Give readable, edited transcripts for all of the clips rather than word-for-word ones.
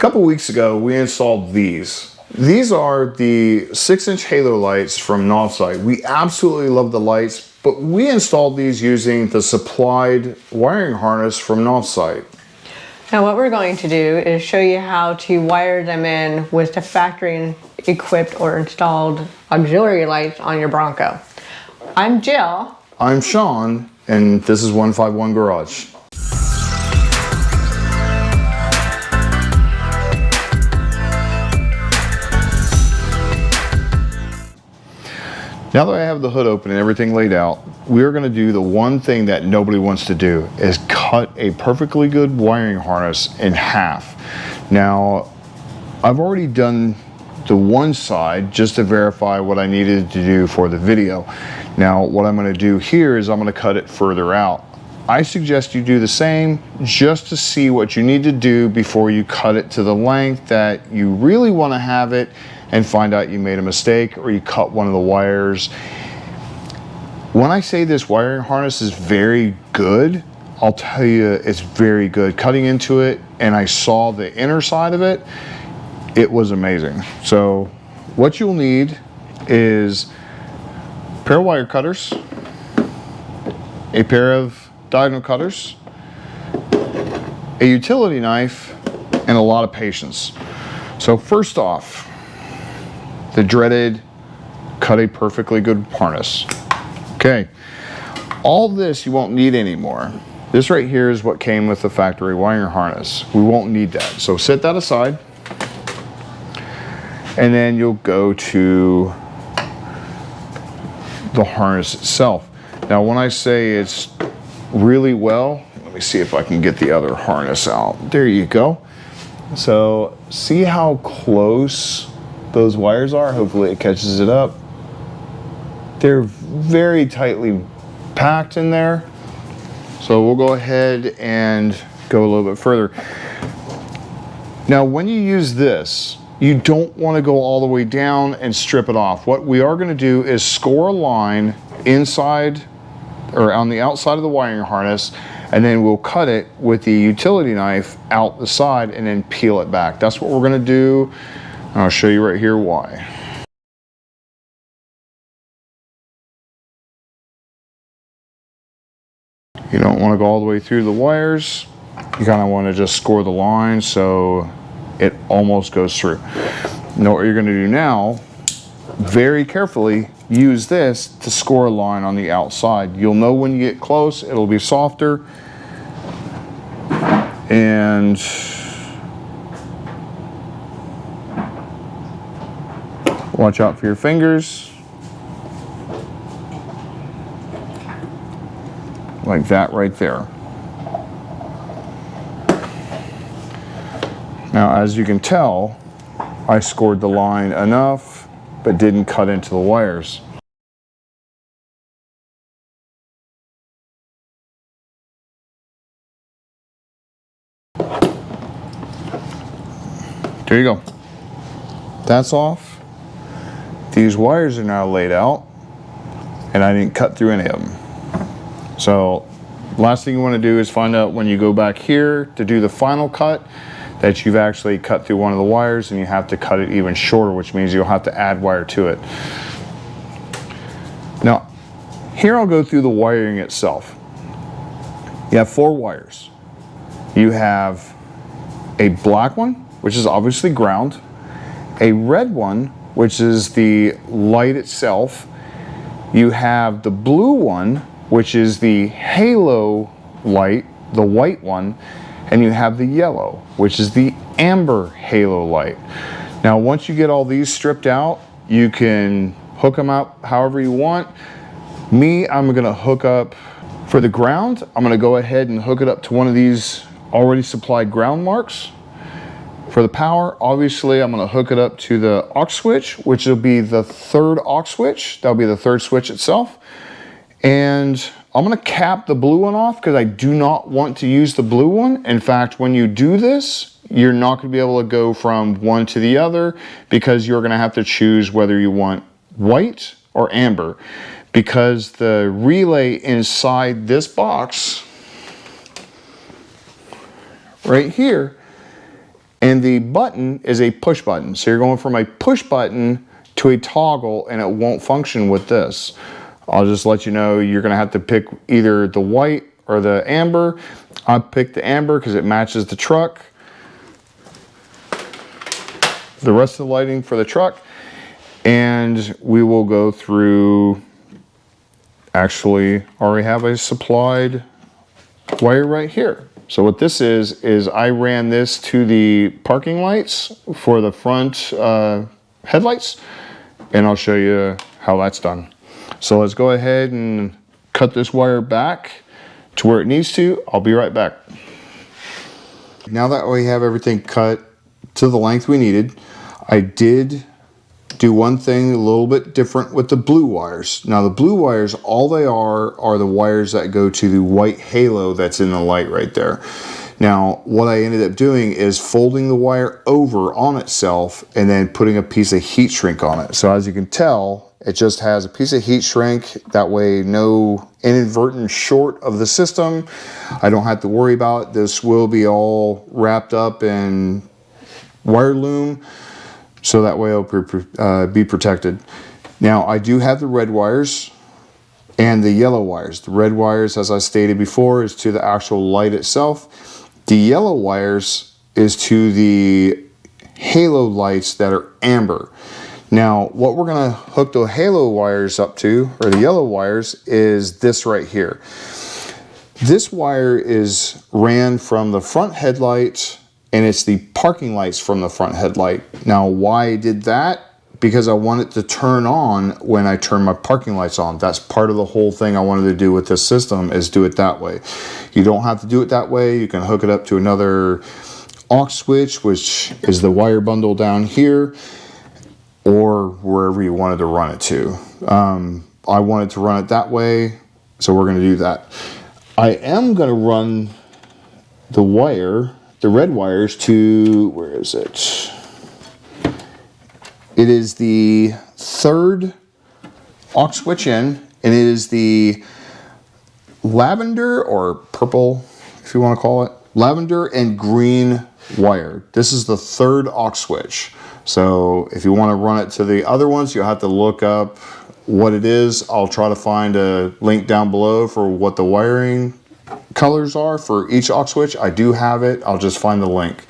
couple weeks ago, we installed these. These are the 6-inch halo lights from NovSight. We absolutely love the lights, but we installed these using the supplied wiring harness from NovSight. Now what we're going to do is show you how to wire them in with the factory equipped or installed auxiliary lights on your Bronco. I'm Jill. I'm Sean, and this is 151 Garage. Now that I have the hood open and everything laid out, we're going to do the one thing that nobody wants to do, is cut a perfectly good wiring harness in half. Now, I've already done the one side just to verify what I needed to do for the video. Now, what I'm going to do here is I'm going to cut it further out. I suggest you do the same just to see what you need to do before you cut it to the length that you really want to have it and find out you made a mistake or you cut one of the wires. When I say this wiring harness is very good, I'll tell you it's very good. Cutting into it and I saw the inner side of it, it was amazing. So what you'll need is a pair of wire cutters, a pair of diagonal cutters, a utility knife, and a lot of patience. So first off, the dreaded cut a perfectly good harness. Okay, all this you won't need anymore. This right here is what came with the factory wiring harness. We won't need that, so set that aside. And then you'll go to the harness itself. Now when I say it's really well, let me see if I can get the other harness out. There you go. So see how close those wires are? Hopefully it catches it up. They're very tightly packed in there. So we'll go ahead and go a little bit further. Now when you use this, you don't want to go all the way down and strip it off. What we are going to do is score a line inside or on the outside of the wiring harness, and then we'll cut it with the utility knife out the side and then peel it back. That's what we're going to do. I'll show you right here why. You don't want to go all the way through the wires. You kind of want to just score the line so it almost goes through. Now what you're going to do now, very carefully use this to score a line on the outside. You'll know when you get close, it'll be softer. And watch out for your fingers. Like that right there. Now, as you can tell, I scored the line enough, but didn't cut into the wires. There you go. That's off. These wires are now laid out, and I didn't cut through any of them. So, last thing you want to do is find out when you go back here to do the final cut that you've actually cut through one of the wires, and you have to cut it even shorter, which means you'll have to add wire to it. Now, here I'll go through the wiring itself. You have 4 wires. You have a black one, which is obviously ground, a red one, which is the light itself. You have the blue one, which is the halo light, the white one, and you have the yellow, which is the amber halo light. Now, once you get all these stripped out, you can hook them up however you want. Me, I'm gonna hook up, for the ground, I'm gonna go ahead and hook it up to one of these already supplied ground marks. For the power, obviously, I'm gonna hook it up to the aux switch, which will be the 3rd aux switch. That'll be the 3rd switch itself. And I'm gonna cap the blue one off because I do not want to use the blue one. In fact, when you do this, you're not gonna be able to go from one to the other because you're gonna have to choose whether you want white or amber, because the relay inside this box right here And the button is a push button. So you're going from a push button to a toggle, and it won't function with this. I'll just let you know, you're gonna have to pick either the white or the amber. I picked the amber because it matches the truck. The rest of the lighting for the truck. And we will go through, actually already have a supplied wire right here. So what this is I ran this to the parking lights for the front headlights, and I'll show you how that's done. So let's go ahead and cut this wire back to where it needs to. I'll be right back. Now that we have everything cut to the length we needed, I did do one thing a little bit different with the blue wires. Now the blue wires, all they are the wires that go to the white halo that's in the light right there. Now what I ended up doing is folding the wire over on itself and then putting a piece of heat shrink on it. So as you can tell, it just has a piece of heat shrink. That way no inadvertent short of the system. I don't have to worry about it. This will be all wrapped up in wire loom, so that way it'll be protected. Now I do have the red wires and the yellow wires. The red wires, as I stated before, is to the actual light itself. The yellow wires is to the halo lights that are amber. Now what we're gonna hook the halo wires up to, or the yellow wires, is this right here. This wire is ran from the front headlight, and it's the parking lights from the front headlight. Now why I did that? Because I want it to turn on when I turn my parking lights on. That's part of the whole thing I wanted to do with this system, is do it that way. You don't have to do it that way. You can hook it up to another aux switch, which is the wire bundle down here, or wherever you wanted to run it to. I wanted to run it that way, so we're gonna do that. I am gonna run the red wires to, where is it? It is the third aux switch in, and it is the lavender or purple, if you want to call it, lavender and green wire. This is the third aux switch. So if you want to run it to the other ones, you'll have to look up what it is. I'll try to find a link down below for what the wiring colors are for each aux switch. I do have it. I'll just find the link.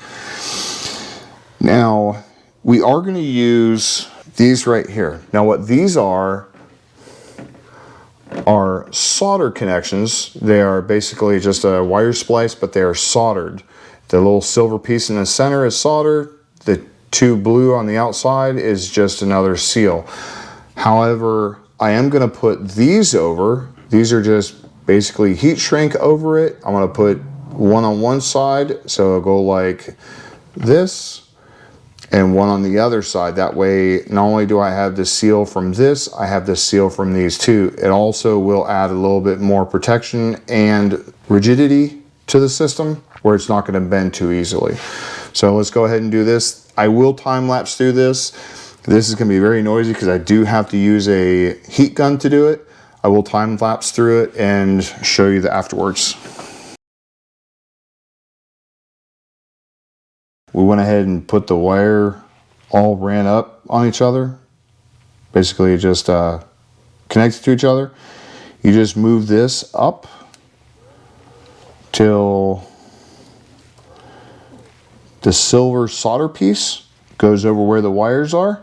Now we are going to use these right here. Now what these are solder connections. They are basically just a wire splice, but they are soldered. The little silver piece in the center is soldered. The two blue on the outside is just another seal. However, I am going to put these over. These are just basically heat shrink over it. I'm going to put one on one side, so it'll go like this, and one on the other side. That way, not only do I have the seal from this, I have the seal from these two. It also will add a little bit more protection and rigidity to the system, where it's not going to bend too easily. So let's go ahead and do this. I will time lapse through this. This is going to be very noisy because I do have to use a heat gun to do it. I will time lapse through it and show you the afterwards. We went ahead and put the wire all ran up on each other. Basically just connected to each other. You just move this up till the silver solder piece goes over where the wires are.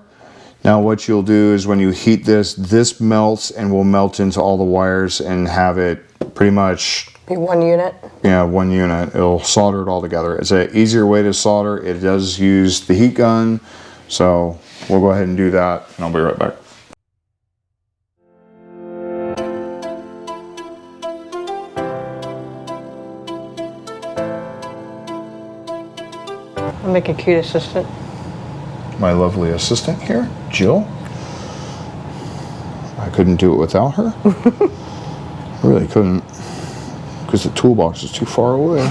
Now what you'll do is when you heat this, this melts and will melt into all the wires and have it pretty much be one unit? Yeah, one unit. It'll solder it all together. It's an easier way to solder. It does use the heat gun, so we'll go ahead and do that, and I'll be right back. I'll make a cute assistant. My lovely assistant here, Jill. I couldn't do it without her. I really couldn't, because the toolbox is too far away.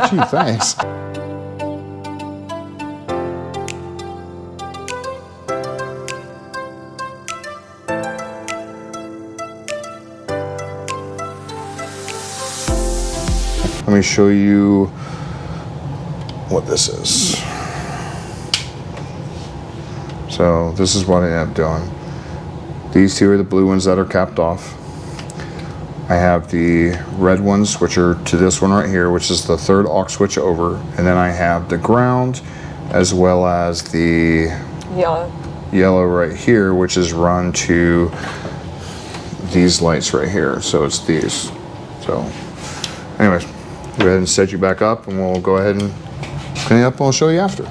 Gee, thanks. Let me show you what this is. So this is what I end up doing. These two are the blue ones that are capped off. I have the red ones, which are to this one right here, which is the third aux switch over. And then I have the ground as well as the yellow right here, which is run to these lights right here. So it's these. So anyways, go ahead and set you back up and we'll go ahead and clean it up and I'll show you after.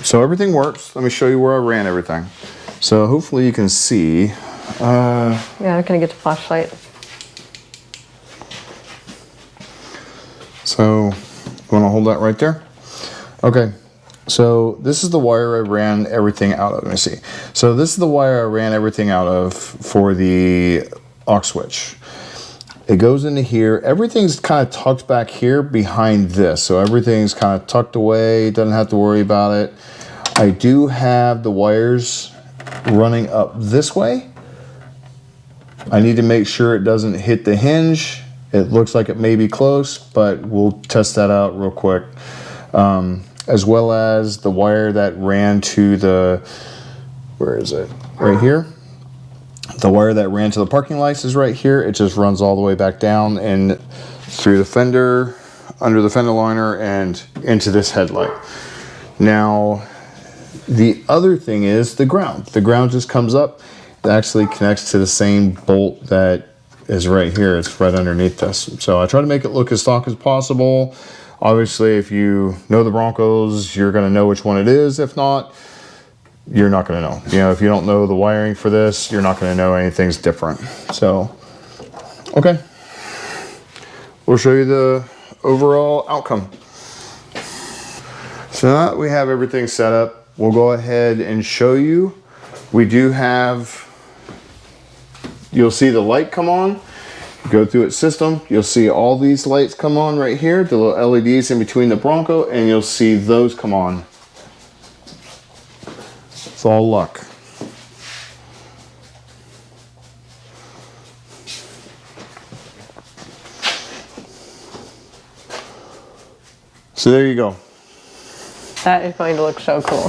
So everything works. Let me show you where I ran everything. So hopefully you can see. Yeah, I'm gonna get the flashlight. So you wanna hold that right there? Okay, so this is the wire I ran everything out of. Let me see. So this is the wire I ran everything out of for the aux switch. It goes into here. Everything's kind of tucked back here behind this. So everything's kind of tucked away. Doesn't have to worry about it. I do have the wires running up this way. I need to make sure it doesn't hit the hinge. It looks like it may be close, but we'll test that out real quick. As well as the wire that ran to the, where is it? Right here. The wire that ran to the parking lights is right here. It just runs all the way back down and through the fender, under the fender liner, and into this headlight. Now, the other thing is the ground. The ground just comes up. It actually connects to the same bolt that is right here. It's right underneath this. So I try to make it look as stock as possible. Obviously, if you know the Broncos, you're going to know which one it is. If not, you're not going to know. You know, if you don't know the wiring for this, you're not going to know anything's different. So, okay. We'll show you the overall outcome. So now that we have everything set up, we'll go ahead and show you. We do have, you'll see the light come on. Go through its system, you'll see all these lights come on right here, the little LEDs in between the Bronco, and you'll see those come on. It's all luck. So there you go. That is going to look so cool.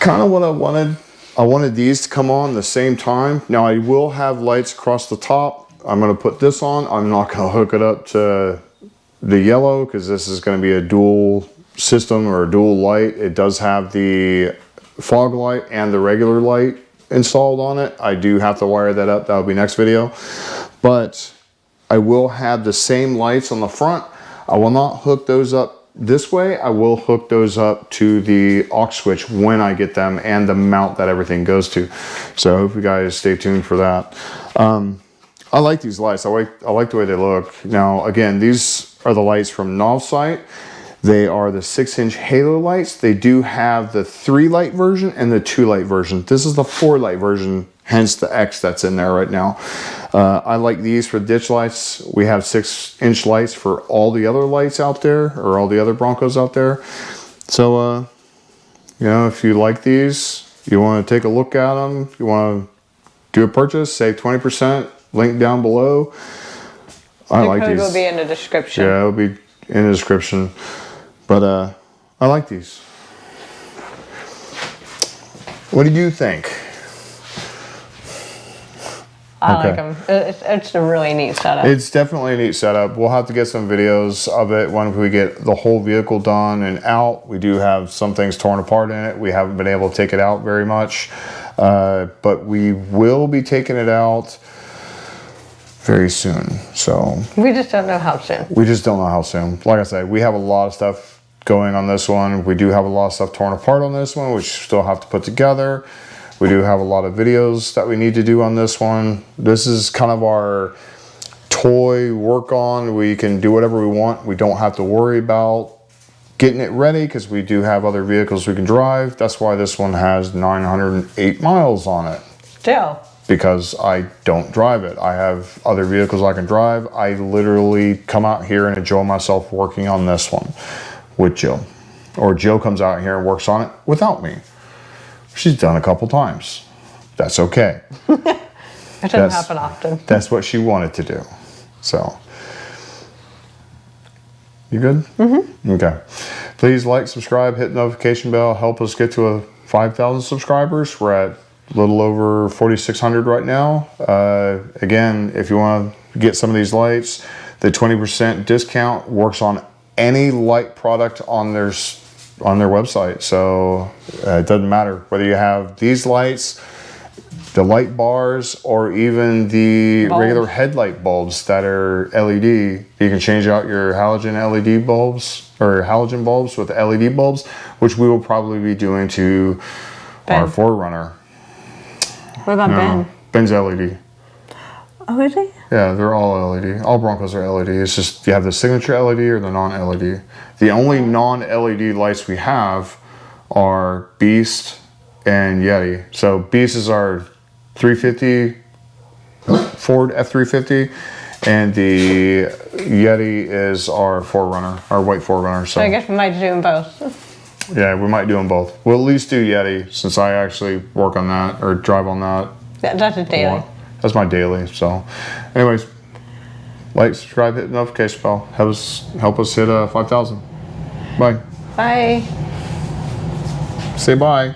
Kind of what I wanted. I wanted these to come on the same time. Now I will have lights across the top. I'm going to put this on. I'm not going to hook it up to the yellow because this is going to be a dual system or a dual light. It does have the fog light and the regular light installed on it. I do have to wire that up. That'll be next video. But I will have the same lights on the front. I will not hook those up this way. I will hook those up to the aux switch when I get them and the mount that everything goes to. So I hope you guys stay tuned for that. I like these lights. I like the way they look. Now, again, these are the lights from NOV SIGHT. They are the 6-inch halo lights. They do have the 3-light version and the 2-light version. This is the 4-light version, hence the X that's in there right now. I like these for ditch lights. We have 6-inch lights for all the other lights out there, or all the other Broncos out there. So, you know, if you like these, you want to take a look at them, you want to do a purchase, save 20%, link down below. I like these. The code will be in the description. Yeah, it'll be in the description. But I like these. What do you think? I like them. It's a really neat setup. It's definitely a neat setup. We'll have to get some videos of it when we get the whole vehicle done and out. We do have some things torn apart in it. We haven't been able to take it out very much. But we will be taking it out very soon. So we just don't know how soon. we just don't know how soon. Like I said, we have a lot of stuff going on this one. We do have a lot of stuff torn apart on this one, which we still have to put together. We do have a lot of videos that we need to do on this one. This is kind of our toy work on. We can do whatever we want. We don't have to worry about getting it ready because we do have other vehicles we can drive. That's why this one has 908 miles on it. Still. Because I don't drive it. I have other vehicles I can drive. I literally come out here and enjoy myself working on this one with Jill. Or Jill comes out here and works on it without me. She's done a couple times. That's okay. It doesn't happen often. That's what she wanted to do. So, you good? Mm-hmm. Okay. Please like, subscribe, hit the notification bell. Help us get to 5,000 subscribers. We're at a little over 4,600 right now. Again, if you want to get some of these lights, the 20% discount works on any light product on their website. So it doesn't matter whether you have these lights, the light bars, or even the regular headlight bulbs that are LED. You can change out your halogen LED bulbs or halogen bulbs with LED bulbs, which we will probably be doing to our 4Runner. What about Ben? Ben's LED. Oh, is he? Yeah, they're all LED. All Broncos are LED. It's just you have the signature LED or the non-LED. The only non-LED lights we have are Beast and Yeti. So Beast is our 350 Ford F350, and the Yeti is our 4Runner, our white 4Runner. So I guess we might do them both. Yeah, we might do them both. We'll at least do Yeti since I actually work on that or drive on that. That's a daily. That's my daily. So, anyways, like, subscribe, hit the notification bell. Help us hit 5,000. Bye. Bye. Say bye.